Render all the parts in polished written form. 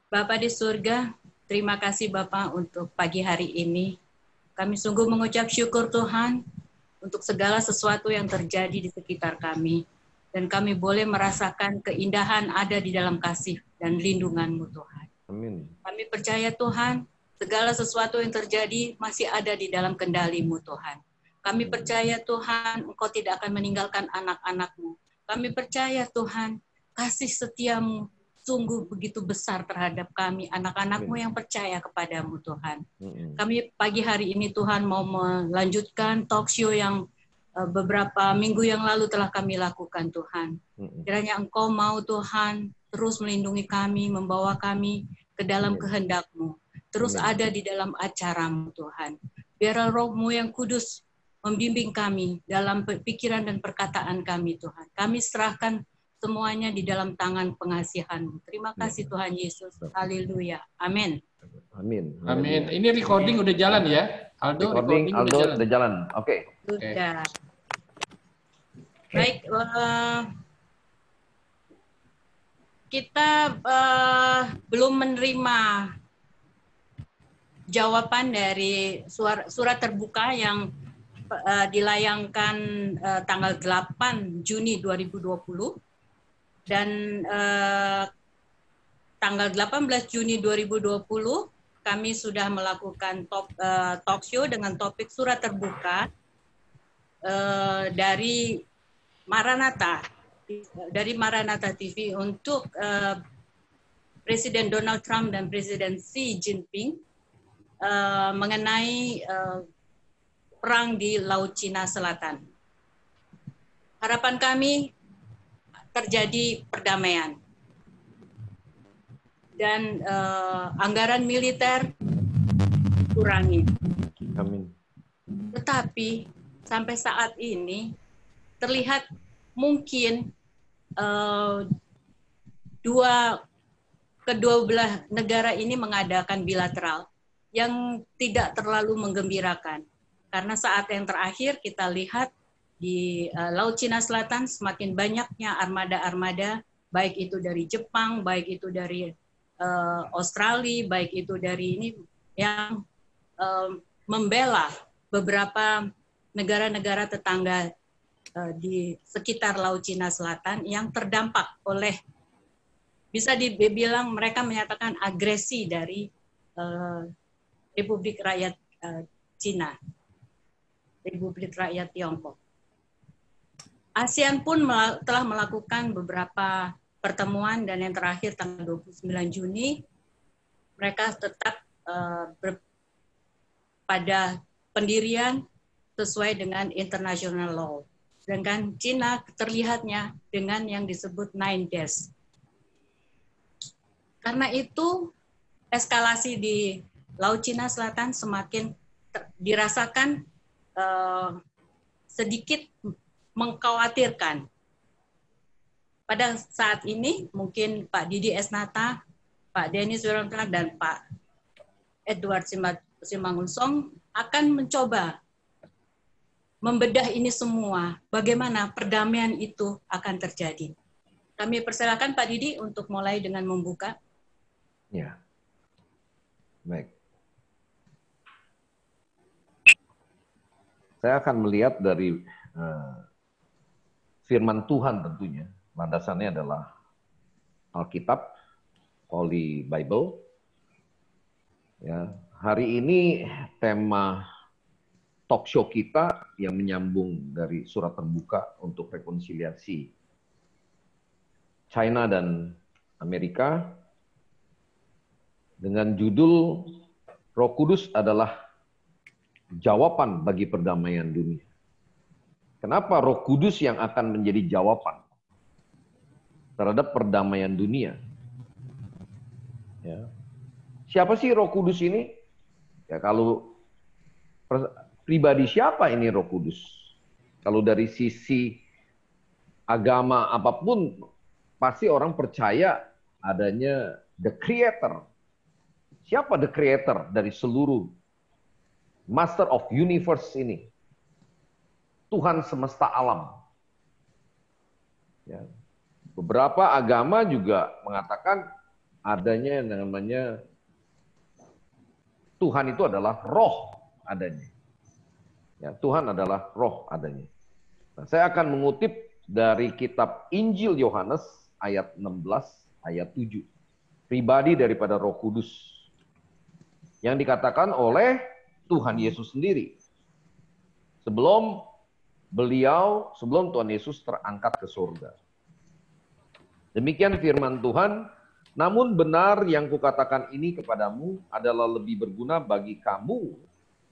Bapa di surga, terima kasih Bapak untuk pagi hari ini. Kami sungguh mengucap syukur Tuhan untuk segala sesuatu yang terjadi di sekitar kami. Dan kami boleh merasakan keindahan ada di dalam kasih dan lindungan-Mu Tuhan. Amin. Kami percaya Tuhan, segala sesuatu yang terjadi masih ada di dalam kendali-Mu Tuhan. Kami percaya Tuhan, Engkau tidak akan meninggalkan anak-anak-Mu. Kami percaya Tuhan, kasih setia-Mu sungguh begitu besar terhadap kami, anak-anak-Mu yang percaya kepadamu Tuhan. Kami pagi hari ini Tuhan mau melanjutkan talk show yang beberapa minggu yang lalu telah kami lakukan Tuhan. Kiranya Engkau mau Tuhan terus melindungi kami, membawa kami ke dalam kehendak-Mu. Terus ada di dalam acara-Mu Tuhan. Biarlah Roh-Mu yang kudus membimbing kami dalam pikiran dan perkataan kami Tuhan. Kami serahkan semuanya di dalam tangan pengasihan-Mu. Terima kasih Tuhan Yesus. Haleluya. Amin. Amin. Amin. Ini recording udah jalan ya? Aldo, recording udah jalan. Oke. Sudah. Baik, kita belum menerima jawaban dari surat terbuka yang dilayangkan tanggal 8 Juni 2020 dan tanggal 18 Juni 2020 kami sudah melakukan talk show dengan topik surat terbuka dari Maranatha TV untuk Presiden Donald Trump dan Presiden Xi Jinping mengenai perang di Laut Cina Selatan. Harapan kami terjadi perdamaian dan anggaran militer dikurangi. Amin. Tetapi sampai saat ini terlihat mungkin kedua belah negara ini mengadakan bilateral yang tidak terlalu menggembirakan. Karena saat yang terakhir kita lihat di Laut Cina Selatan semakin banyaknya armada-armada, baik itu dari Jepang, baik itu dari Australia, baik itu dari ini yang membela beberapa negara-negara tetangga di sekitar Laut Cina Selatan yang terdampak oleh, bisa dibilang mereka menyatakan agresi dari Republik Rakyat Cina, Republik Rakyat Tiongkok. ASEAN pun telah melakukan beberapa pertemuan dan yang terakhir tanggal 29 Juni mereka tetap pada pendirian sesuai dengan international law. Sedangkan Cina terlihatnya dengan yang disebut 9 days. Karena itu eskalasi di Laut Cina Selatan semakin dirasakan sedikit mengkhawatirkan. Pada saat ini mungkin Pak Didi Esnata, Pak Dennis Wiranto dan Pak Edward Simangunsong akan mencoba membedah ini semua, bagaimana perdamaian itu akan terjadi. Kami persilakan Pak Didi untuk mulai dengan membuka. Ya, baik. Saya akan melihat dari firman Tuhan tentunya. Landasannya adalah Alkitab, Holy Bible. Ya, hari ini tema talk show kita yang menyambung dari surat terbuka untuk rekonsiliasi China dan Amerika dengan judul Roh Kudus adalah jawaban bagi perdamaian dunia. Kenapa Roh Kudus yang akan menjadi jawaban terhadap perdamaian dunia? Ya. Siapa sih Roh Kudus ini? Ya, kalau pribadi siapa ini Roh Kudus? Kalau dari sisi agama apapun, pasti orang percaya adanya the creator. Siapa the creator dari seluruh master of universe ini? Tuhan semesta alam. Ya. Beberapa agama juga mengatakan adanya yang namanya Tuhan itu adalah roh adanya. Ya, Tuhan adalah roh adanya. Nah, saya akan mengutip dari kitab Injil Yohanes ayat 16 ayat 7. Pribadi daripada Roh Kudus yang dikatakan oleh Tuhan Yesus sendiri. Sebelum Tuhan Yesus terangkat ke surga. Demikian firman Tuhan, namun benar yang kukatakan ini kepadamu adalah lebih berguna bagi kamu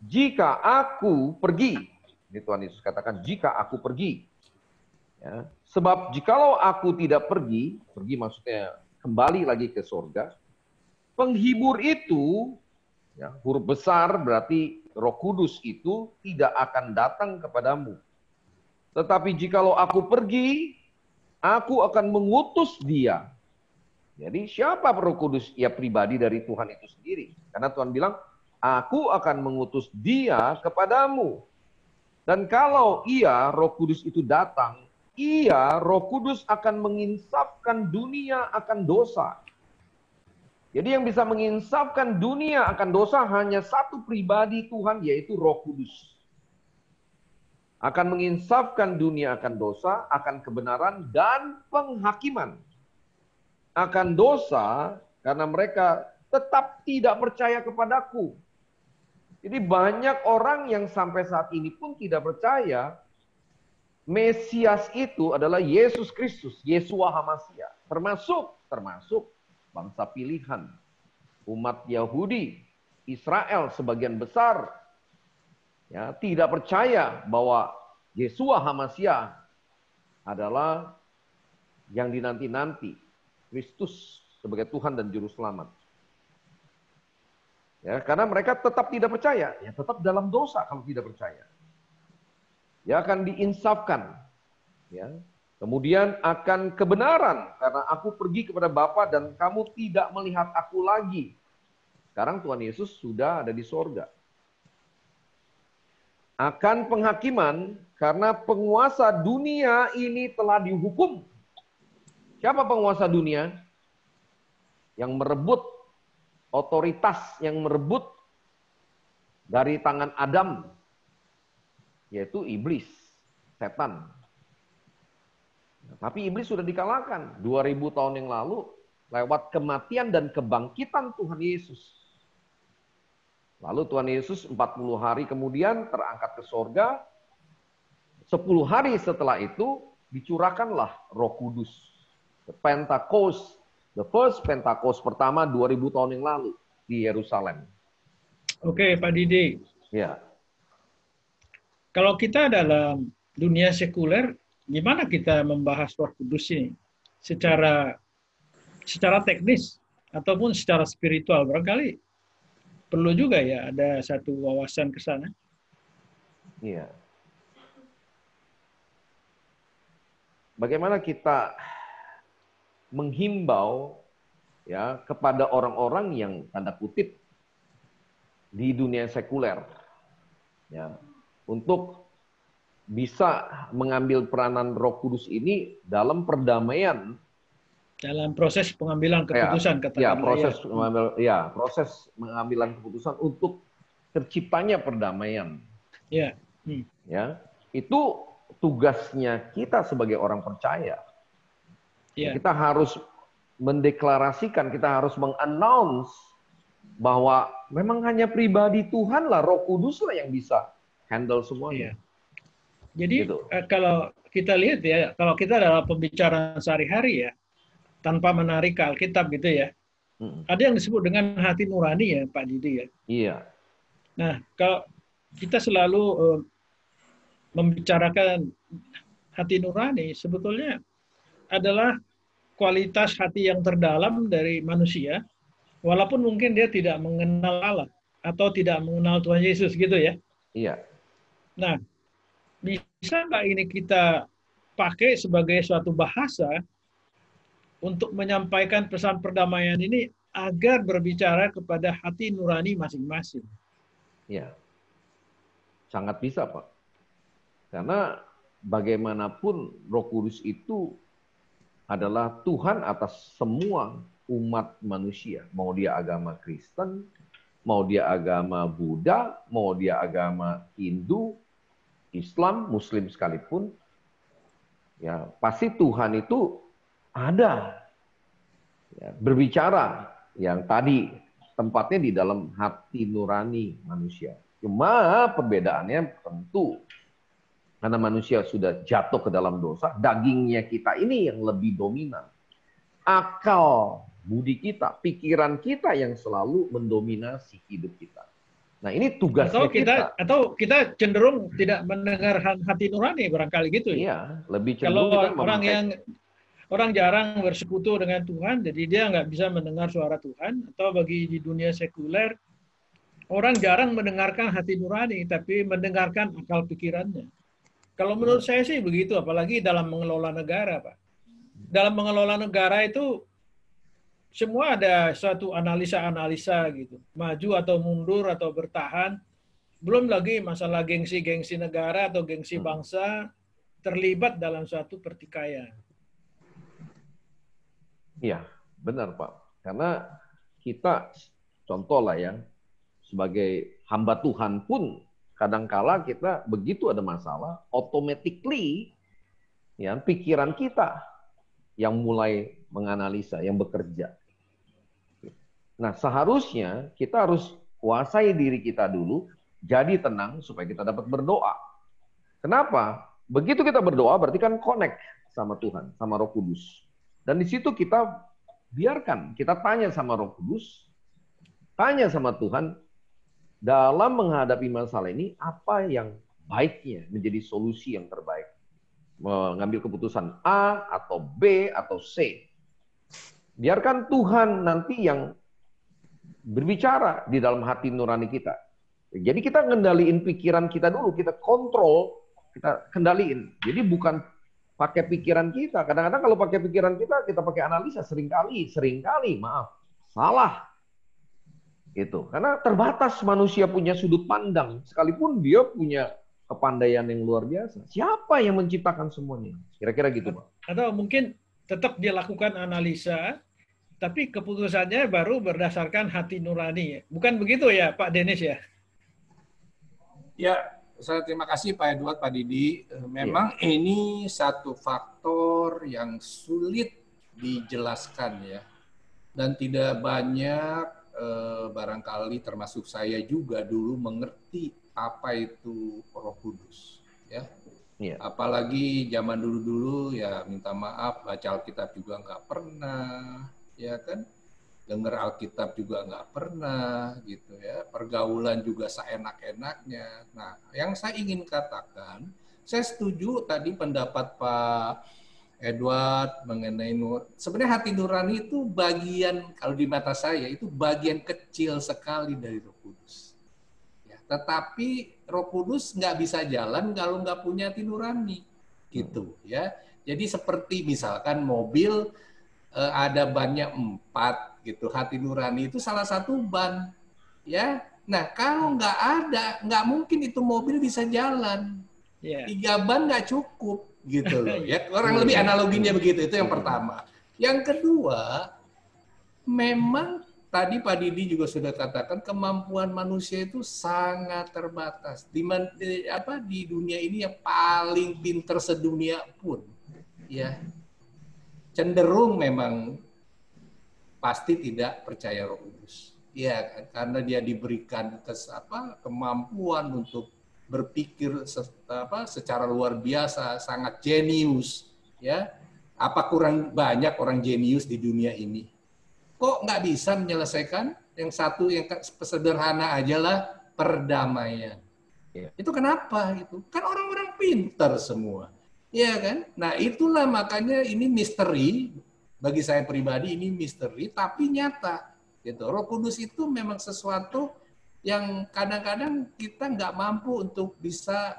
jika aku pergi. Ini Tuhan Yesus katakan, jika aku pergi. Ya, sebab jikalau aku tidak pergi maksudnya kembali lagi ke surga, penghibur itu, ya, huruf besar berarti Roh Kudus itu tidak akan datang kepadamu. Tetapi jikalau aku pergi, aku akan mengutus dia. Jadi siapa Roh Kudus? Ya pribadi dari Tuhan itu sendiri. Karena Tuhan bilang, aku akan mengutus dia kepadamu. Dan kalau Roh Kudus itu datang, Roh Kudus akan menginsafkan dunia akan dosa. Jadi yang bisa menginsafkan dunia akan dosa hanya satu pribadi Tuhan, yaitu Roh Kudus. Akan menginsafkan dunia akan dosa, akan kebenaran, dan penghakiman. Akan dosa, karena mereka tetap tidak percaya kepadaku. Jadi banyak orang yang sampai saat ini pun tidak percaya Mesias itu adalah Yesus Kristus, Yeshua HaMashiach. Termasuk bangsa pilihan, umat Yahudi, Israel sebagian besar, ya, tidak percaya bahwa Yeshua HaMashiach adalah yang dinanti-nanti, Kristus sebagai Tuhan dan Juru Selamat. Ya, karena mereka tetap tidak percaya, ya tetap dalam dosa kalau tidak percaya. Ya akan diinsafkan. Ya. Kemudian akan kebenaran, karena aku pergi kepada Bapa dan kamu tidak melihat aku lagi. Sekarang Tuhan Yesus sudah ada di sorga. Akan penghakiman, karena penguasa dunia ini telah dihukum. Siapa penguasa dunia? Yang merebut otoritas, yang merebut dari tangan Adam, yaitu iblis, setan. Tapi iblis sudah dikalahkan 2000 tahun yang lalu lewat kematian dan kebangkitan Tuhan Yesus. Lalu Tuhan Yesus 40 hari kemudian terangkat ke sorga. 10 hari setelah itu dicurahkanlah Roh Kudus. The Pentecost, the first Pentecost pertama 2000 tahun yang lalu di Yerusalem. Oke, Pak Didi. Ya. Kalau kita dalam dunia sekuler, gimana kita membahas Roh Kudus ini? Secara teknis ataupun secara spiritual, barangkali perlu juga ya ada satu wawasan ke sana. Iya. Bagaimana kita menghimbau ya kepada orang-orang yang tanda kutip di dunia sekuler, ya, untuk bisa mengambil peranan Roh Kudus ini dalam perdamaian, dalam proses pengambilan keputusan, proses pengambilan keputusan untuk terciptanya perdamaian. Ya. Ya, itu tugasnya kita sebagai orang percaya. Ya. Kita harus mendeklarasikan, kita harus mengannounce bahwa memang hanya pribadi Tuhan lah, Roh Kudus lah yang bisa handle semuanya. Ya. Jadi gitu. Kalau kita lihat ya, kalau kita dalam pembicaraan sehari-hari ya, tanpa menarik ke Alkitab gitu ya, ada yang disebut dengan hati nurani ya, Pak Didi ya. Iya. Nah, kalau kita selalu membicarakan hati nurani, sebetulnya adalah kualitas hati yang terdalam dari manusia, walaupun mungkin dia tidak mengenal Allah atau tidak mengenal Tuhan Yesus gitu ya. Iya. Nah, bisa nggak ini kita pakai sebagai suatu bahasa untuk menyampaikan pesan perdamaian ini agar berbicara kepada hati nurani masing-masing? Iya. Sangat bisa, Pak. Karena bagaimanapun Roh Kudus itu adalah Tuhan atas semua umat manusia, mau dia agama Kristen, mau dia agama Buddha, mau dia agama Hindu, Islam, Muslim sekalipun, ya pasti Tuhan itu ada, ya, berbicara yang tadi tempatnya di dalam hati nurani manusia. Cuma perbedaannya tentu karena manusia sudah jatuh ke dalam dosa, dagingnya kita ini yang lebih dominan. Akal, budi kita, pikiran kita yang selalu mendominasi hidup kita. Nah, ini tugasnya kita. Atau kita cenderung tidak mendengar hati nurani barangkali gitu ya. Iya, lebih cenderung kalau kita orang jarang bersekutu dengan Tuhan, jadi dia nggak bisa mendengar suara Tuhan. Atau bagi di dunia sekuler, orang jarang mendengarkan hati nurani, tapi mendengarkan akal pikirannya. Kalau menurut saya sih begitu, apalagi dalam mengelola negara, Pak. Dalam mengelola negara itu semua ada suatu analisa-analisa gitu. Maju atau mundur atau bertahan. Belum lagi masalah gengsi-gengsi negara atau gengsi bangsa terlibat dalam suatu pertikaian. Iya, benar Pak. Karena kita, contoh lah ya, sebagai hamba Tuhan pun, kadangkala kita begitu ada masalah, automatically ya pikiran kita yang mulai menganalisa, yang bekerja. Nah, seharusnya kita harus kuasai diri kita dulu, jadi tenang supaya kita dapat berdoa. Kenapa? Begitu kita berdoa berarti kan connect sama Tuhan, sama Roh Kudus. Dan di situ kita biarkan, kita tanya sama Roh Kudus, tanya sama Tuhan, dalam menghadapi masalah ini, apa yang baiknya menjadi solusi yang terbaik? Mengambil keputusan A, atau B, atau C. Biarkan Tuhan nanti yang berbicara di dalam hati nurani kita. Jadi kita ngendaliin pikiran kita dulu, kita kontrol, kita kendaliin. Jadi bukan pakai pikiran kita. Kadang-kadang kalau pakai pikiran kita, kita pakai analisa, seringkali, maaf, salah. Gitu. Karena terbatas manusia punya sudut pandang, sekalipun dia punya kepandaian yang luar biasa. Siapa yang menciptakan semuanya? Kira-kira gitu, Pak. Atau mungkin tetap dia lakukan analisa, tapi keputusannya baru berdasarkan hati nurani. Bukan begitu ya, Pak Denis ya? Ya, saya terima kasih Pak Edward, Pak Didi. Memang ini satu faktor yang sulit dijelaskan ya. Dan tidak banyak barangkali termasuk saya juga dulu mengerti apa itu Roh Kudus ya. Apalagi zaman dulu-dulu ya, minta maaf, baca Alkitab juga nggak pernah ya kan, dengar Alkitab juga nggak pernah gitu ya, pergaulan juga seenak-enaknya. Nah, yang saya ingin katakan, saya setuju tadi pendapat Pak Edward mengenai sebenarnya hati nurani itu bagian, kalau di mata saya itu bagian kecil sekali dari Roh Kudus. Ya, tetapi Roh Kudus nggak bisa jalan kalau nggak punya hati nurani, gitu ya. Jadi seperti misalkan mobil ada bannya 4, gitu. Hati nurani itu salah satu ban, ya. Nah kalau nggak ada, nggak mungkin itu mobil bisa jalan. 3 ban nggak cukup. Gitu loh ya, orang lebih analoginya begitu. Itu yang pertama. Yang kedua, memang tadi Pak Didi juga sudah katakan kemampuan manusia itu sangat terbatas. Di dunia ini yang paling pinter sedunia pun ya cenderung memang pasti tidak percaya Roh Kudus. Ya, karena dia diberikan kemampuan untuk berpikir secara luar biasa, sangat jenius, ya. Apa kurang banyak orang jenius di dunia ini? Kok nggak bisa menyelesaikan yang satu yang sederhana aja lah, perdamaian. Ya. Itu kenapa? Itu kan orang-orang pintar semua, ya kan? Nah itulah makanya ini misteri bagi saya pribadi, ini misteri tapi nyata. Gitu. Roh Kudus itu memang sesuatu yang kadang-kadang kita nggak mampu untuk bisa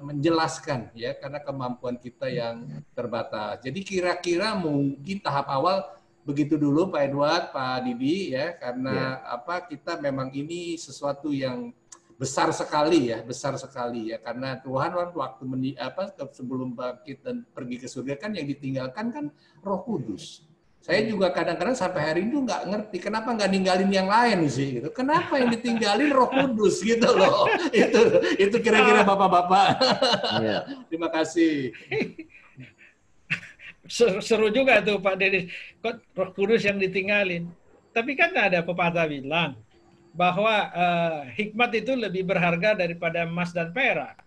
menjelaskan ya, karena kemampuan kita yang terbatas. Jadi kira-kira mungkin tahap awal begitu dulu Pak Edward, Pak Didi ya, karena kita memang ini sesuatu yang besar sekali ya, karena Tuhan waktu sebelum bangkit dan pergi ke surga kan yang ditinggalkan kan Roh Kudus. Saya juga kadang-kadang sampai hari ini nggak ngerti kenapa nggak ninggalin yang lain sih gitu. Kenapa yang ditinggalin Roh Kudus gitu loh. Itu kira-kira Bapak-bapak. Iya. Terima kasih. Seru juga tuh Pak Denis. Kok Roh Kudus yang ditinggalin? Tapi kan ada pepatah bilang bahwa hikmat itu lebih berharga daripada emas dan perak.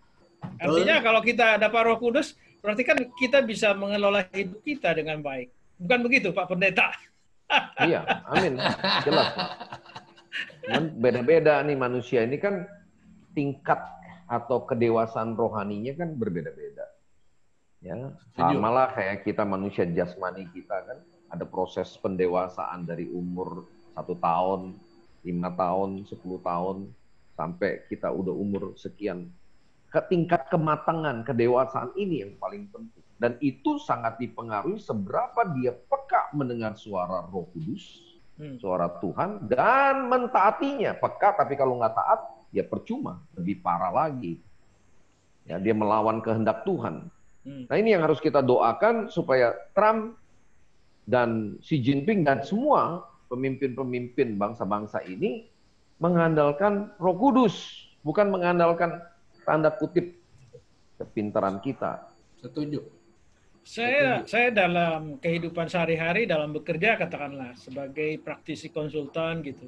Artinya kalau kita dapat Roh Kudus, berarti kan kita bisa mengelola hidup kita dengan baik. Bukan begitu, Pak Pendeta? Iya, amin. Jelas, Pak. Beda-beda nih manusia ini kan tingkat atau kedewasaan rohaninya kan berbeda-beda. Ya, sama lah kayak kita manusia jasmani kita kan ada proses pendewasaan dari umur 1 tahun, 5 tahun, 10 tahun sampai kita udah umur sekian. Tingkat kematangan, kedewasaan ini yang paling penting. Dan itu sangat dipengaruhi seberapa dia peka mendengar suara Roh Kudus, suara Tuhan, dan mentaatinya. Peka, tapi kalau nggak taat, ya percuma, lebih parah lagi. Ya, dia melawan kehendak Tuhan. Nah ini yang harus kita doakan supaya Trump dan Xi Jinping dan semua pemimpin-pemimpin bangsa-bangsa ini mengandalkan Roh Kudus, bukan mengandalkan tanda kutip kepintaran kita. Setuju. Saya dalam kehidupan sehari-hari, dalam bekerja katakanlah sebagai praktisi konsultan gitu,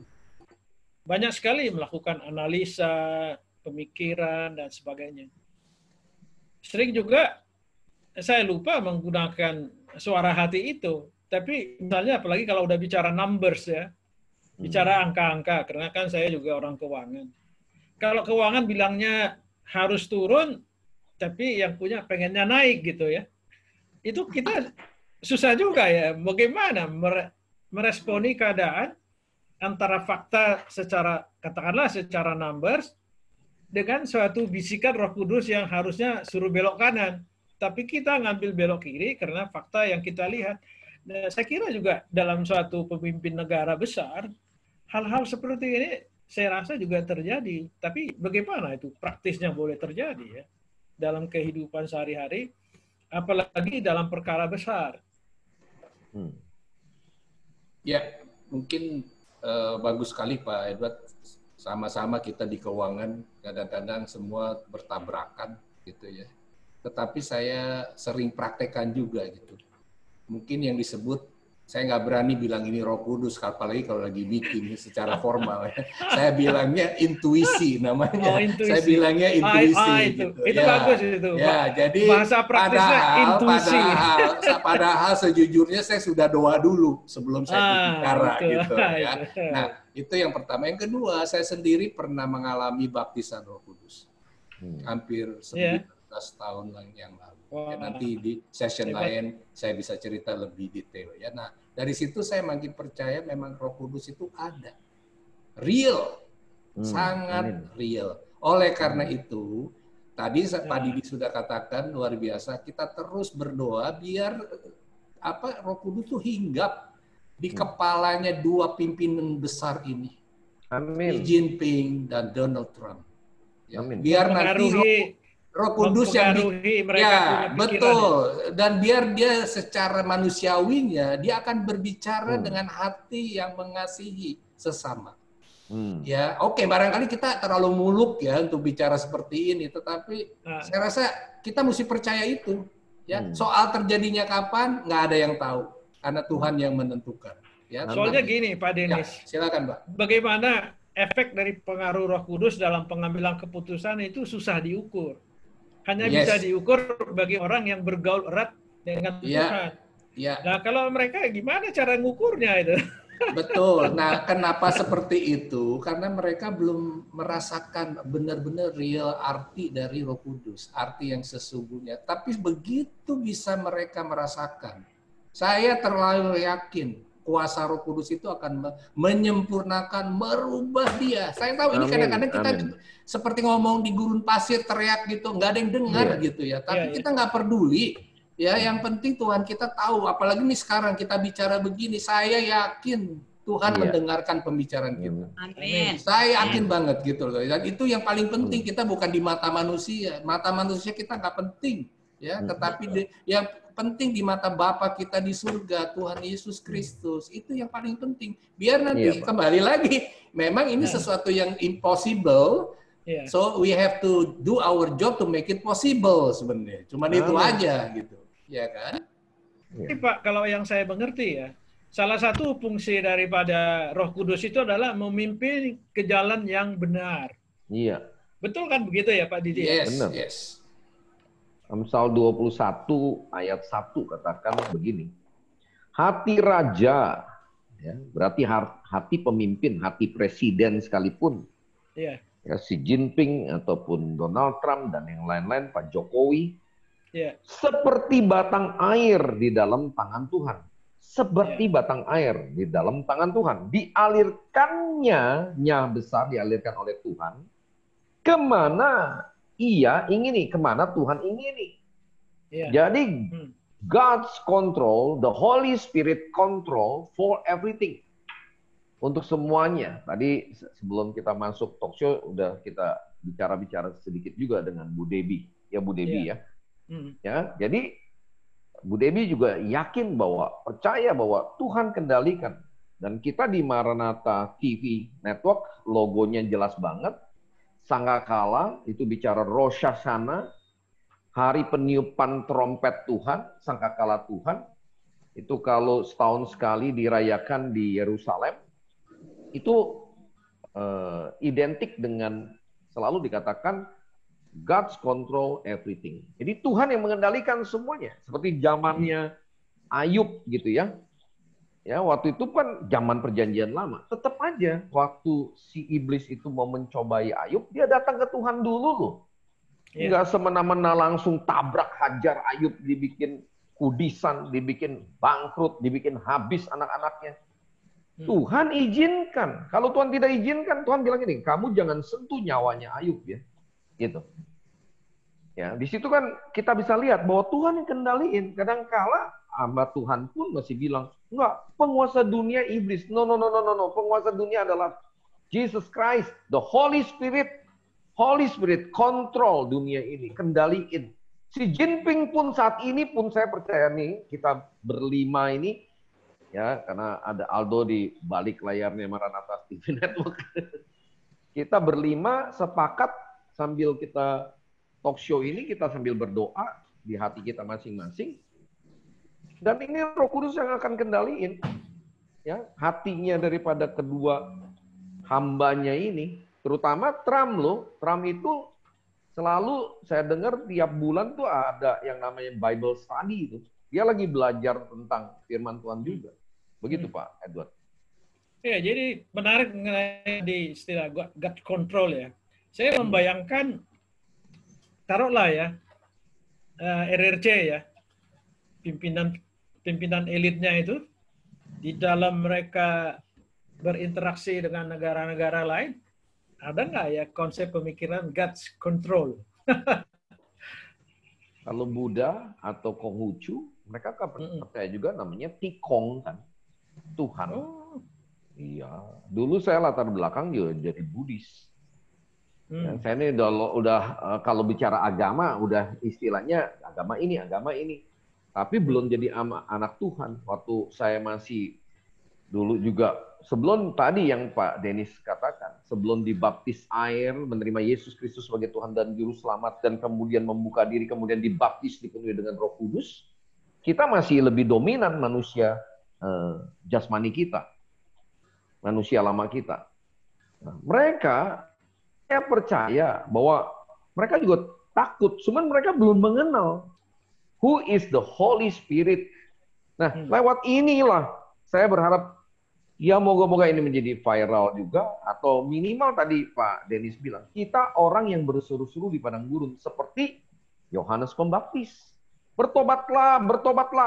banyak sekali melakukan analisa, pemikiran dan sebagainya. Sering juga saya lupa menggunakan suara hati itu. Tapi misalnya apalagi kalau udah bicara numbers ya, bicara angka-angka, karena kan saya juga orang keuangan. Kalau keuangan bilangnya harus turun, tapi yang punya pengennya naik gitu ya. Itu kita susah juga ya, bagaimana meresponi keadaan antara fakta secara, katakanlah secara numbers, dengan suatu bisikan Roh Kudus yang harusnya suruh belok kanan. Tapi kita ngambil belok kiri karena fakta yang kita lihat. Nah, saya kira juga dalam suatu pemimpin negara besar, hal-hal seperti ini saya rasa juga terjadi. Tapi bagaimana itu praktisnya boleh terjadi ya dalam kehidupan sehari-hari, apalagi dalam perkara besar. Ya, mungkin bagus sekali Pak Edward. Sama-sama kita di keuangan, kadang-kadang semua bertabrakan gitu ya. Tetapi saya sering praktekkan juga gitu. Mungkin yang disebut, saya nggak berani bilang ini Roh Kudus, apalagi kalau lagi meeting secara formal. Ya. Saya bilangnya intuisi namanya. Oh, intuisi. Saya bilangnya intuisi. Itu ya, bagus itu. Ya, jadi bahasa praktisnya intuisi. Padahal sejujurnya saya sudah doa dulu sebelum saya berbicara gitu. Ya. Nah, itu yang pertama. Yang kedua, saya sendiri pernah mengalami baptisan Roh Kudus. Hampir 19 tahun yang lalu. Wow. Ya, nanti di session lain saya bisa cerita lebih detail ya. Nah, dari situ saya makin percaya memang Roh Kudus itu ada. Real. Sangat real. Oleh karena itu, tadi Pak Didi sudah katakan luar biasa, kita terus berdoa biar Roh Kudus itu hinggap di kepalanya dua pimpinan besar ini. Amin. Xi Jinping dan Donald Trump. Ya, biar nanti Roh Kudus yang ya betul, dan biar dia secara manusiawinya dia akan berbicara dengan hati yang mengasihi sesama. Ya, oke, barangkali kita terlalu muluk ya untuk bicara seperti ini, tetapi saya rasa kita mesti percaya itu. Ya, soal terjadinya kapan nggak ada yang tahu, karena Tuhan yang menentukan. Ya, soalnya gini, Pak Denis. Ya, silakan, Pak. Bagaimana efek dari pengaruh Roh Kudus dalam pengambilan keputusan itu susah diukur. Hanya bisa diukur bagi orang yang bergaul erat dengan Tuhan. Ya. Nah, kalau mereka gimana cara ngukurnya itu? Betul. Nah, kenapa seperti itu? Karena mereka belum merasakan benar-benar real arti dari Roh Kudus, arti yang sesungguhnya. Tapi begitu bisa mereka merasakan, saya terlalu yakin kuasa Roh Kudus itu akan menyempurnakan, merubah dia. Saya tahu ini kadang-kadang kita seperti ngomong di gurun pasir, teriak gitu, nggak ada yang dengar gitu ya. Tapi kita nggak peduli. Ya, yang penting Tuhan kita tahu. Apalagi nih sekarang kita bicara begini, saya yakin Tuhan mendengarkan pembicaraan kita. Amin. Saya yakin banget gitu loh. Dan itu yang paling penting, kita bukan di mata manusia. Mata manusia kita nggak penting. Ya, tetapi yang penting di mata Bapa kita di surga, Tuhan Yesus Kristus, itu yang paling penting. Biar nanti kembali lagi, memang ini sesuatu yang impossible, so we have to do our job to make it possible sebenarnya. Cuman itu aja gitu, ya kan? Tapi Pak, kalau yang saya mengerti ya, salah satu fungsi daripada Roh Kudus itu adalah memimpin ke jalan yang benar. Iya. Betul kan begitu ya Pak Didi? Yes, benar. yes. Amsal 21 ayat 1 katakan begini. Hati raja, ya, berarti hati pemimpin, hati presiden sekalipun. Ya, Xi Jinping ataupun Donald Trump dan yang lain-lain, Pak Jokowi. Seperti batang air di dalam tangan Tuhan. Seperti batang air di dalam tangan Tuhan. Dialirkannya, nyah besar dialirkan oleh Tuhan. Kemana ia ingini, kemana Tuhan ingini. Jadi God's control, the Holy Spirit control for everything. Untuk semuanya. Tadi sebelum kita masuk talk show, udah kita bicara sedikit juga dengan Bu Debbie. Ya Bu Debbie ya. Ya, jadi Bu Debbie juga yakin bahwa, percaya bahwa Tuhan kendalikan. Dan kita di Maranatha TV Network, logonya jelas banget. Sangkakala itu bicara Rosh Hashanah, hari peniupan trompet Tuhan, sangkakala Tuhan. Itu kalau setahun sekali dirayakan di Yerusalem, itu identik dengan selalu dikatakan God's control everything. Jadi Tuhan yang mengendalikan semuanya. Seperti zamannya Ayub gitu ya. Ya, waktu itu kan zaman perjanjian lama. Tetap aja waktu si iblis itu mau mencobai Ayub, dia datang ke Tuhan dulu loh. Enggak semena-mena langsung tabrak hajar Ayub, dibikin kudisan, dibikin bangkrut, dibikin habis anak-anaknya. Tuhan izinkan. Kalau Tuhan tidak izinkan, Tuhan bilang gini, kamu jangan sentuh nyawanya Ayub ya. Gitu. Ya, di situ kan kita bisa lihat bahwa Tuhan yang kendaliin. Kadang-kala hamba Tuhan pun masih bilang, enggak, penguasa dunia iblis. No. Penguasa dunia adalah Jesus Christ, the Holy Spirit. Holy Spirit kontrol dunia ini, kendaliin. Xi Jinping pun saat ini pun saya percaya nih, kita berlima ini, ya karena ada Aldo di balik layarnya Maranatha TV Network. Kita berlima sepakat sambil kita talk show ini, kita sambil berdoa di hati kita masing-masing. Dan ini Roh Kudus yang akan kendaliin. Ya, hatinya daripada kedua hambanya ini. Terutama Trump loh. Trump itu selalu saya dengar tiap bulan tuh ada yang namanya Bible study itu. Dia lagi belajar tentang firman Tuhan juga. Begitu Pak Edward. Ya, jadi menarik mengenai di istilah God control ya. Saya membayangkan, taruhlah ya, RRC ya, pimpinan elitnya itu, di dalam mereka berinteraksi dengan negara-negara lain, ada nggak ya konsep pemikiran God's control? Kalau Buddha atau Konghucu, mereka kan percaya juga namanya Tikong kan, Tuhan. Iya, dulu saya latar belakang juga jadi Buddhis. Ya, saya ini udah kalau bicara agama, udah istilahnya agama ini. Tapi belum jadi anak Tuhan. Waktu saya masih dulu juga, sebelum tadi yang Pak Denis katakan, sebelum dibaptis air, menerima Yesus Kristus sebagai Tuhan dan Juru Selamat, dan kemudian membuka diri, kemudian dibaptis, dipenuhi dengan Roh Kudus, kita masih lebih dominan manusia jasmani kita. Manusia lama kita. Nah, mereka, saya percaya bahwa mereka juga takut, cuman mereka belum mengenal who is the Holy Spirit. Nah, lewat inilah saya berharap, ya moga-moga ini menjadi viral juga, atau minimal tadi Pak Denis bilang, kita orang yang berseru-seru di padang gurun, seperti Yohanes Pembaptis. Bertobatlah,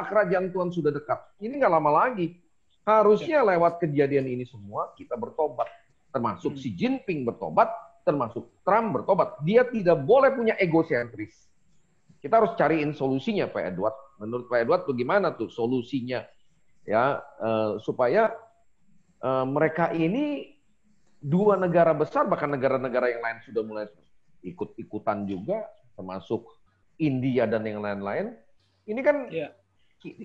kerajaan Tuhan sudah dekat. Ini nggak lama lagi. Harusnya lewat kejadian ini semua kita bertobat. Termasuk Xi Jinping bertobat, termasuk Trump bertobat. Dia tidak boleh punya egosentris. Kita harus cariin solusinya, Pak Edward. Menurut Pak Edward bagaimana tuh solusinya? Ya, supaya mereka ini dua negara besar, bahkan negara-negara yang lain sudah mulai ikut-ikutan juga, termasuk India dan yang lain-lain, ini kan Ya,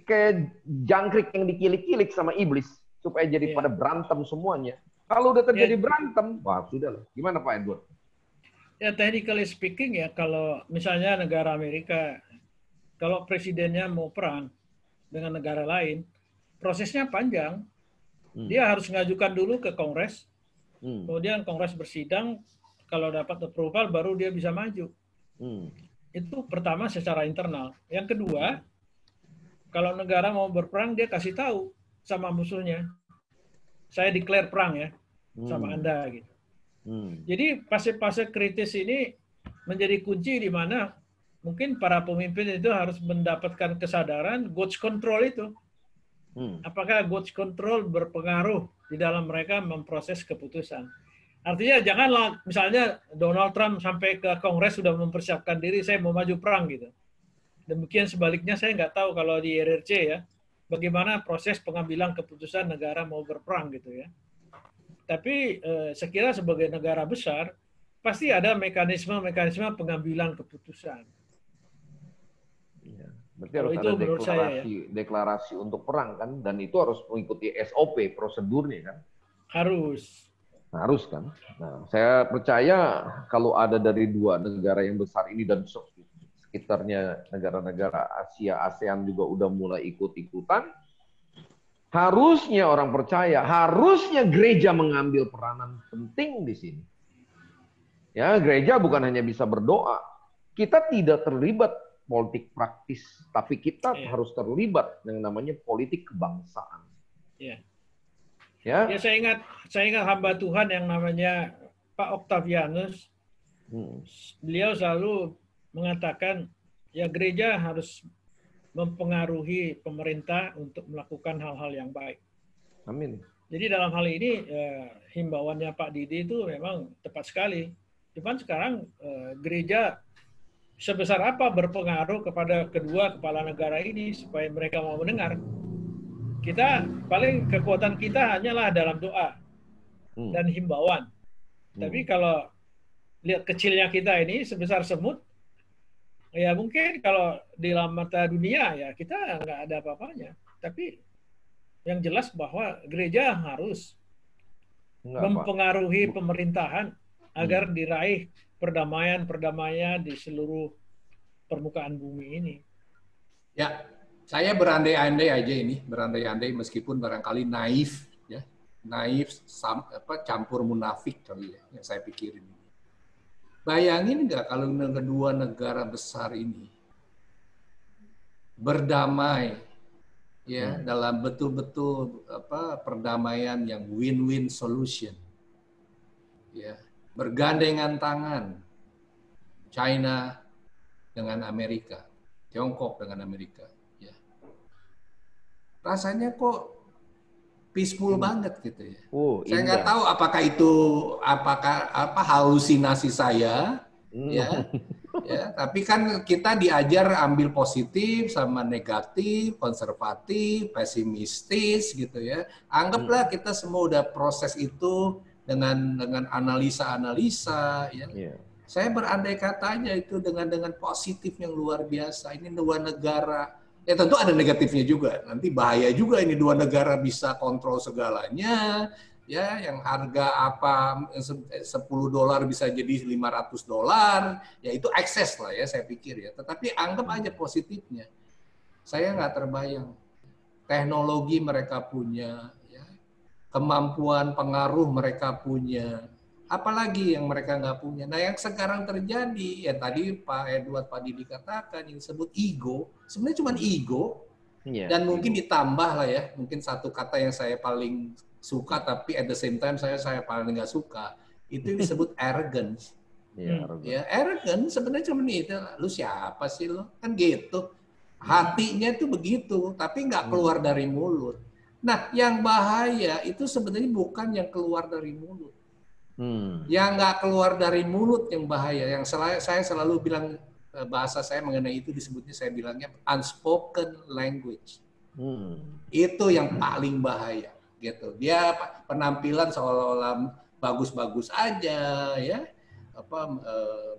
kayak jangkrik yang dikilik-kilik sama iblis supaya jadi Iya. pada berantem semuanya. Kalau udah terjadi Ya. berantem, wah sudah lah. Gimana Pak Edward? ya technically speaking ya, kalau misalnya negara Amerika, kalau presidennya mau perang dengan negara lain, prosesnya panjang. Dia harus mengajukan dulu ke Kongres, kemudian Kongres bersidang, kalau dapat approval baru dia bisa maju. Itu pertama secara internal. Yang kedua, kalau negara mau berperang, dia kasih tahu sama musuhnya, saya declare perang ya, sama Anda gitu. Jadi fase-fase kritis ini menjadi kunci di mana mungkin para pemimpin itu harus mendapatkan kesadaran God's control itu. Apakah God's control berpengaruh di dalam mereka memproses keputusan. Artinya janganlah misalnya Donald Trump sampai ke Kongres sudah mempersiapkan diri, saya mau maju perang gitu. Demikian sebaliknya saya nggak tahu kalau di RRC ya, bagaimana proses pengambilan keputusan negara mau berperang gitu ya. Tapi saya kira sebagai negara besar, pasti ada mekanisme-mekanisme pengambilan keputusan. Ya, berarti Kalau harus itu ada menurut saya, deklarasi untuk perang kan, dan itu harus mengikuti SOP prosedurnya kan. Harus kan. Nah, saya percaya kalau ada dari dua negara yang besar ini dan sekitarnya negara-negara Asia, ASEAN juga udah mulai ikut-ikutan, harusnya orang percaya, harusnya gereja mengambil peranan penting di sini. Ya, gereja bukan hanya bisa berdoa. Kita tidak terlibat politik praktis, tapi kita harus terlibat yang namanya politik kebangsaan. Ya, saya ingat hamba Tuhan yang namanya Pak Octavianus. Beliau selalu mengatakan, ya gereja harus mempengaruhi pemerintah untuk melakukan hal-hal yang baik. Amin. Jadi dalam hal ini himbauannya Pak Didi itu memang tepat sekali. Cuman sekarang gereja sebesar apa berpengaruh kepada kedua kepala negara ini supaya mereka mau mendengar. Kita paling kekuatan kita hanyalah dalam doa dan himbauan. Tapi kalau lihat kecilnya kita ini sebesar semut, ya mungkin kalau di dalam mata dunia ya kita nggak ada apa-apanya. Tapi yang jelas bahwa gereja harus mempengaruhi pemerintahan agar diraih perdamaian di seluruh permukaan bumi ini. Ya, saya berandai-andai aja ini, berandai-andai meskipun barangkali naif, ya, campur munafik kali ya, yang saya pikirin. Bayangin nggak kalau kedua negara besar ini berdamai, ya, dalam betul-betul perdamaian yang win-win solution, ya, bergandengan tangan, China dengan Amerika, Tiongkok dengan Amerika, ya. Rasanya kok peaceful banget gitu ya. Saya nggak tahu apakah itu halusinasi saya, ya. Ya, tapi kan kita diajar ambil positif sama negatif, konservatif, pesimistis gitu ya. Anggaplah kita semua udah proses itu dengan analisa-analisa, ya. Saya berandai katanya itu dengan positif yang luar biasa. Ini dua negara, ya tentu ada negatifnya juga. Nanti bahaya juga ini dua negara bisa kontrol segalanya. Ya, yang harga $10 bisa jadi $500, ya itu ekses lah ya saya pikir ya. Tetapi anggap aja positifnya. Saya nggak terbayang. Teknologi mereka punya, ya. Kemampuan pengaruh mereka punya. Apalagi yang mereka nggak punya. Nah, yang sekarang terjadi, ya tadi Pak Edward, Pak Didi katakan, yang disebut ego, sebenarnya cuma ego, dan mungkin ditambah lah ya, mungkin satu kata yang saya paling suka, tapi at the same time saya paling nggak suka, itu disebut arrogance. Ya, arrogance sebenarnya cuma itu, lu siapa sih lu? Kan gitu. Hatinya itu begitu, tapi nggak keluar dari mulut. Nah, yang bahaya itu sebenarnya bukan yang keluar dari mulut. Yang nggak keluar dari mulut yang bahaya. Yang saya selalu bilang, bahasa saya mengenai itu disebutnya, saya bilangnya unspoken language. Itu yang paling bahaya. Gitu. Dia penampilan seolah-olah bagus-bagus aja, ya.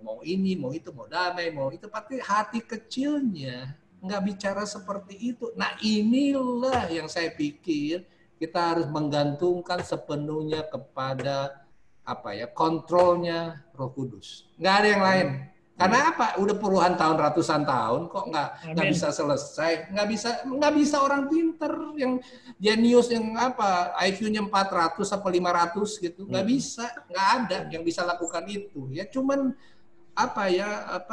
mau ini, mau itu, mau damai, mau itu, tapi hati kecilnya nggak bicara seperti itu. Nah, inilah yang saya pikir kita harus menggantungkan sepenuhnya kepada kontrolnya Roh Kudus. Nggak ada yang lain. Karena apa? Udah puluhan tahun, ratusan tahun kok nggak bisa selesai. Nggak bisa orang pinter yang jenius yang IQ-nya 400 apa 500 gitu. Nggak bisa, nggak ada yang bisa lakukan itu. Ya cuman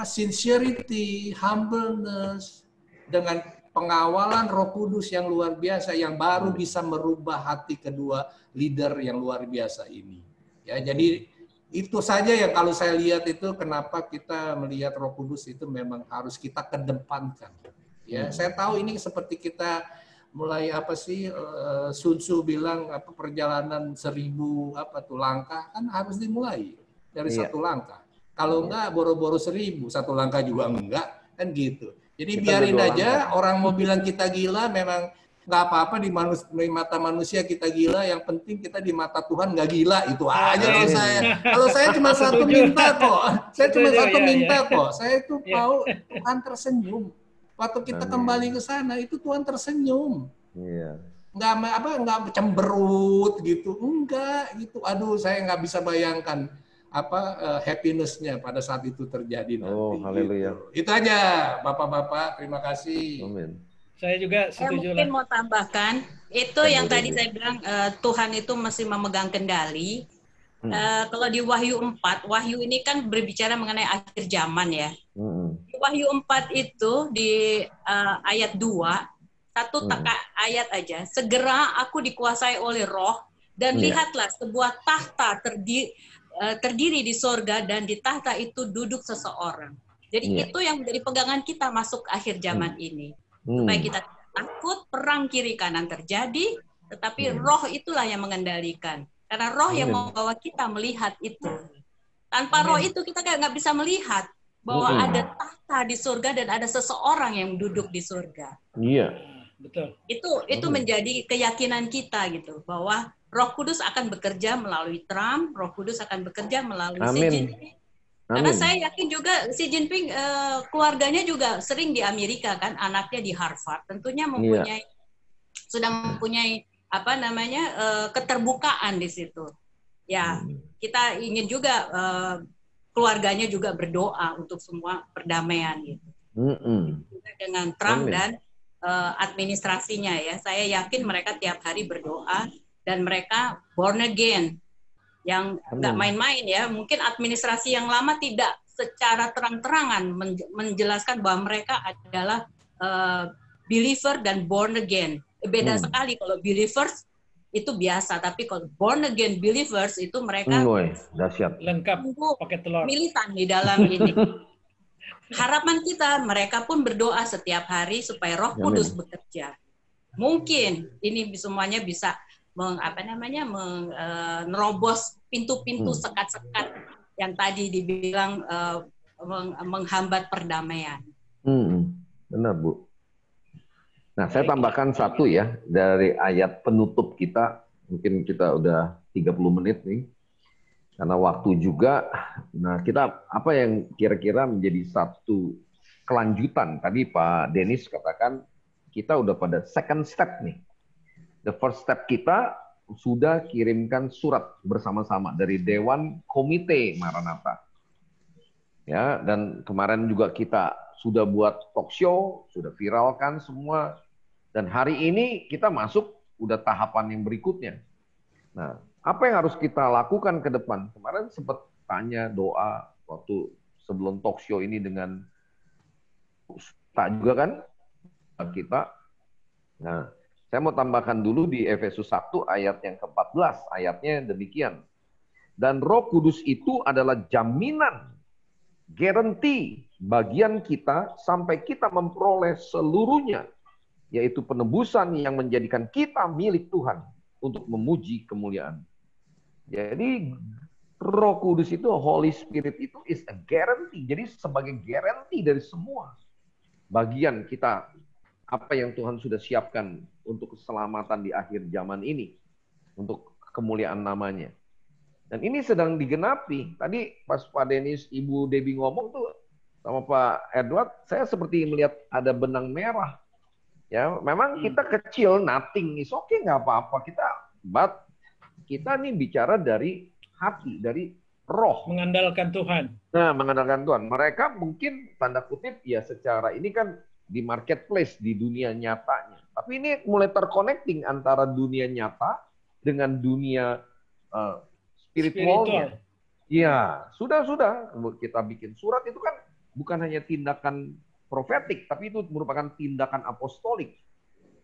sincerity, humbleness dengan pengawalan Roh Kudus yang luar biasa yang baru bisa merubah hati kedua leader yang luar biasa ini. Ya, jadi itu saja yang kalau saya lihat itu kenapa kita melihat Roh Kudus itu memang harus kita kedepankan. Ya, saya tahu ini seperti kita mulai Sun Tzu bilang perjalanan 1000 langkah kan harus dimulai dari satu langkah. Kalau enggak boro-boro 1000, satu langkah juga enggak kan gitu. Jadi kita biarin aja orang mau bilang kita gila, memang nggak apa-apa di mata manusia kita gila, yang penting kita di mata Tuhan nggak gila, itu aja kalau saya. Kalau saya cuma satu minta kok, saya itu mau Tuhan tersenyum. Waktu kita kembali ke sana itu Tuhan tersenyum. Nggak cemberut gitu, enggak gitu. Aduh, saya nggak bisa bayangkan happiness-nya pada saat itu terjadi nanti. Oh, haleluya. Gitu. Itu aja, Bapak-bapak. Terima kasih. Amin. Saya juga setuju. Saya mungkin mau tambahkan, itu yang tadi saya bilang Tuhan itu masih memegang kendali. Kalau di Wahyu 4, Wahyu ini kan berbicara mengenai akhir zaman ya. Di Wahyu 4 itu di ayat 2, satu ayat aja. Segera aku dikuasai oleh Roh dan lihatlah sebuah tahta terdiri di sorga dan di tahta itu duduk seseorang. Jadi itu yang menjadi pegangan kita masuk akhir zaman ini. Supaya kita takut perang kiri kanan terjadi, tetapi Roh itulah yang mengendalikan. Karena Roh yang membawa kita melihat itu. Tanpa Roh itu kita kayak nggak bisa melihat bahwa ada tahta di surga dan ada seseorang yang duduk di surga. Iya. Betul. Itu menjadi keyakinan kita gitu, bahwa Roh Kudus akan bekerja melalui Trump, Roh Kudus akan bekerja melalui Xi Jinping. Karena saya yakin juga Xi Jinping keluarganya juga sering di Amerika kan, anaknya di Harvard, tentunya sudah mempunyai keterbukaan di situ. Ya, kita ingin juga keluarganya juga berdoa untuk semua perdamaian gitu. Juga dengan Trump dan administrasinya ya, saya yakin mereka tiap hari berdoa dan mereka born again. Yang nggak main-main ya, mungkin administrasi yang lama tidak secara terang-terangan menjelaskan bahwa mereka adalah believer dan born again. Beda sekali, kalau believers itu biasa, tapi kalau born again believers itu mereka dahsyat, lengkap pakai telur, militan di dalam ini. Harapan kita mereka pun berdoa setiap hari supaya Roh Kudus bekerja. Mungkin ini semuanya bisa menerobos pintu-pintu sekat-sekat yang tadi dibilang menghambat perdamaian. Benar, Bu. Nah, saya tambahkan satu ya dari ayat penutup kita. Mungkin kita udah 30 menit nih. Karena waktu juga. Nah, kita apa yang kira-kira menjadi satu kelanjutan. Tadi Pak Denis katakan kita udah pada second step nih. The first step kita sudah kirimkan surat bersama-sama dari Dewan Komite Maranatha. Ya, dan kemarin juga kita sudah buat talk show, sudah viralkan semua. Dan hari ini kita masuk udah tahapan yang berikutnya. Nah, apa yang harus kita lakukan ke depan? Kemarin sempat tanya doa waktu sebelum talk show ini dengan Ustaz juga kan kita. Nah, saya mau tambahkan dulu di Efesus 1 ayat yang ke-14. Ayatnya demikian. Dan Roh Kudus itu adalah jaminan, guarantee bagian kita sampai kita memperoleh seluruhnya, yaitu penebusan yang menjadikan kita milik Tuhan untuk memuji kemuliaan. Jadi Roh Kudus itu, Holy Spirit itu is a guarantee. Jadi sebagai guarantee dari semua bagian kita, apa yang Tuhan sudah siapkan untuk keselamatan di akhir zaman ini, untuk kemuliaan namanya. Dan ini sedang digenapi. Tadi pas Pak Denis, Ibu Debbie ngomong tuh sama Pak Edward, saya seperti melihat ada benang merah. Ya, memang kita kecil, nothing is okay, nggak apa-apa. Kita nih bicara dari hati, dari roh. Mengandalkan Tuhan. Nah, mengandalkan Tuhan. Mereka mungkin tanda kutip ya secara ini kan di marketplace, di dunia nyatanya. Tapi ini mulai terconnecting antara dunia nyata dengan dunia spiritualnya. Iya, sudah. Kita bikin surat itu kan bukan hanya tindakan profetik, tapi itu merupakan tindakan apostolik.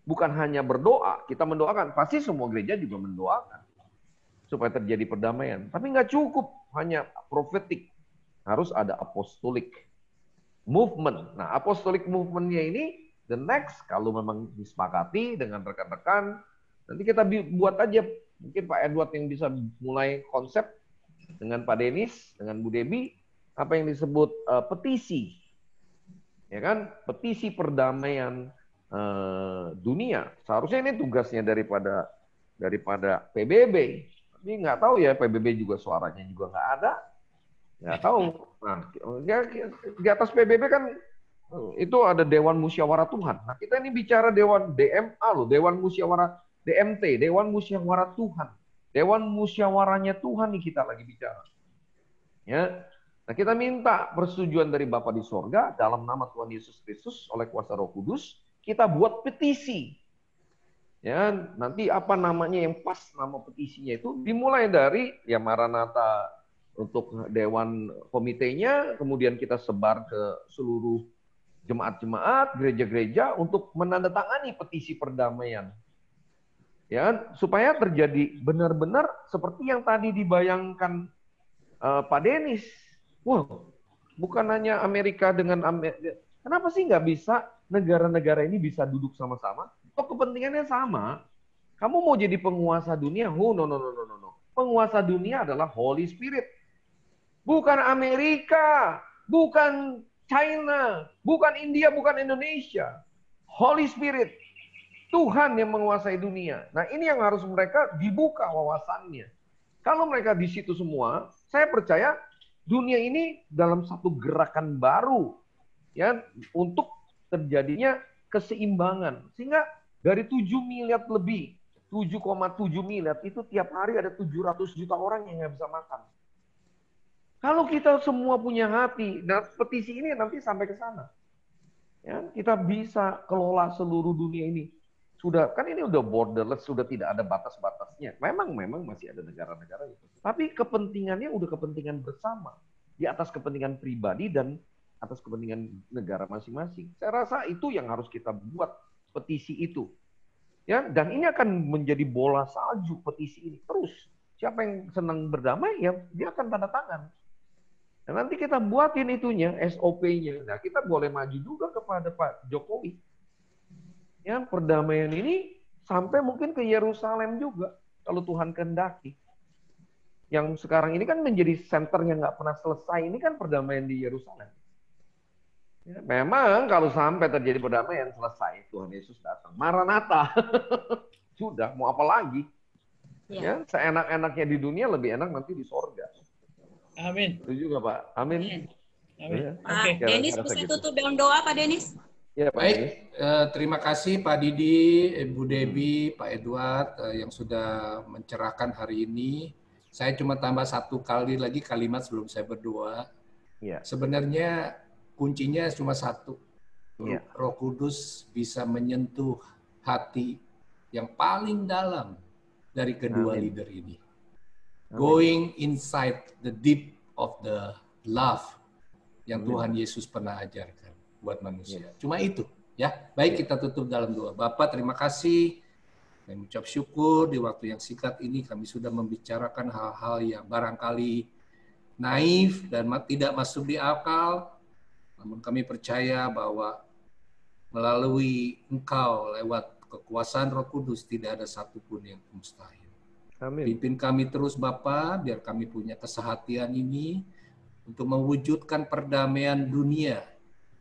Bukan hanya berdoa, kita mendoakan. Pasti semua gereja juga mendoakan supaya terjadi perdamaian. Tapi nggak cukup hanya profetik. Harus ada apostolik movement. Nah, apostolik movement-nya ini, the next, kalau memang disepakati dengan rekan-rekan, nanti kita buat aja. Mungkin Pak Edward yang bisa mulai konsep dengan Pak Denis, dengan Bu Debbie, apa yang disebut petisi. Ya kan? Petisi perdamaian dunia. Seharusnya ini tugasnya daripada PBB. Tapi nggak tahu ya, PBB juga suaranya juga nggak ada. Nggak tahu. Nah, di atas PBB kan itu ada Dewan Musyawarah Tuhan. Nah, kita ini bicara Dewan DMA loh, Dewan Musyawarah DMT, Dewan Musyawarah Tuhan. Dewan Musyawarahnya Tuhan nih kita lagi bicara. Ya. Nah, kita minta persetujuan dari Bapa di sorga dalam nama Tuhan Yesus Kristus oleh kuasa Roh Kudus, kita buat petisi. Ya, nanti apa namanya yang pas nama petisinya itu dimulai dari ya Maranatha untuk dewan komitenya, kemudian kita sebar ke seluruh jemaat-jemaat, gereja-gereja untuk menandatangani petisi perdamaian. Ya, supaya terjadi benar-benar seperti yang tadi dibayangkan Pak Denis. Wow, bukan hanya Amerika dengan Amerika. Kenapa sih nggak bisa negara-negara ini bisa duduk sama-sama? Kok kepentingannya sama? Kamu mau jadi penguasa dunia? Oh, no. Penguasa dunia adalah Holy Spirit. Bukan Amerika, bukan China, bukan India, bukan Indonesia. Holy Spirit. Tuhan yang menguasai dunia. Nah, ini yang harus mereka dibuka wawasannya. Kalau mereka di situ semua, saya percaya dunia ini dalam satu gerakan baru ya untuk terjadinya keseimbangan. Sehingga dari 7 miliar lebih, 7,7 miliar itu tiap hari ada 700 juta orang yang nggak bisa makan. Kalau kita semua punya hati, nah petisi ini nanti sampai ke sana. Ya, kita bisa kelola seluruh dunia ini. Sudah, kan ini udah borderless, sudah tidak ada batas-batasnya. Memang masih ada negara-negara itu. Tapi kepentingannya udah kepentingan bersama. Di atas kepentingan pribadi dan atas kepentingan negara masing-masing. Saya rasa itu yang harus kita buat petisi itu. Ya, dan ini akan menjadi bola salju petisi ini. Terus, siapa yang senang berdamai, ya dia akan tanda tangan. Dan nanti kita buatin itunya, SOP-nya. Nah, kita boleh maju juga kepada Pak Jokowi. Ya, perdamaian ini sampai mungkin ke Yerusalem juga, kalau Tuhan kehendaki. Yang sekarang ini kan menjadi center yang nggak pernah selesai, ini kan perdamaian di Yerusalem. Ya, memang kalau sampai terjadi perdamaian selesai, Tuhan Yesus datang. Maranatha. Sudah, mau apa lagi? Ya, seenak-enaknya di dunia, lebih enak nanti di sorga. Amin. Itu juga, Pak. Amin. Amin. Pak Denis, bisa tutup dalam doa, Pak Denis? Ya, Pak Baik, Denis. Terima kasih Pak Didi, Bu Debbie, Pak Edward yang sudah mencerahkan hari ini. Saya cuma tambah satu kali lagi kalimat sebelum saya berdoa. Ya. Sebenarnya kuncinya cuma satu. Ya. Roh Kudus bisa menyentuh hati yang paling dalam dari kedua Amin. leader ini. Amin. Going inside the deep of the love yang Amin. Tuhan Yesus pernah ajarkan buat manusia. Cuma itu, ya. Baik, kita tutup dalam doa. Bapak, terima kasih. Kami mengucap syukur di waktu yang singkat ini kami sudah membicarakan hal-hal yang barangkali naif dan tidak masuk di akal. Namun kami percaya bahwa melalui Engkau lewat kekuasaan Roh Kudus tidak ada satupun yang mustahil. Amin. Pimpin kami terus Bapa, biar kami punya kesehatian ini untuk mewujudkan perdamaian dunia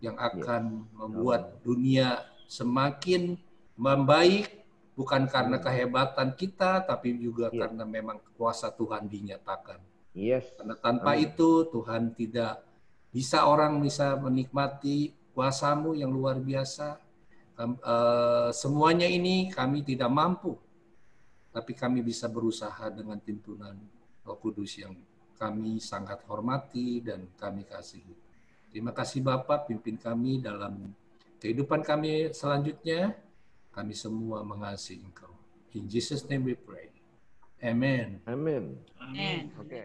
yang akan membuat dunia semakin membaik, bukan karena kehebatan kita, tapi juga Iya. karena memang kuasa Tuhan dinyatakan. Yes. Karena tanpa Amin. itu Tuhan tidak bisa orang bisa menikmati kuasa-Mu yang luar biasa. Semuanya ini kami tidak mampu, tapi kami bisa berusaha dengan tuntunan Roh Kudus yang kami sangat hormati dan kami kasihi. Terima kasih Bapak, pimpin kami dalam kehidupan kami selanjutnya. Kami semua mengasihi Engkau. In Jesus' name we pray. Amen. Amin. Amen. Oke.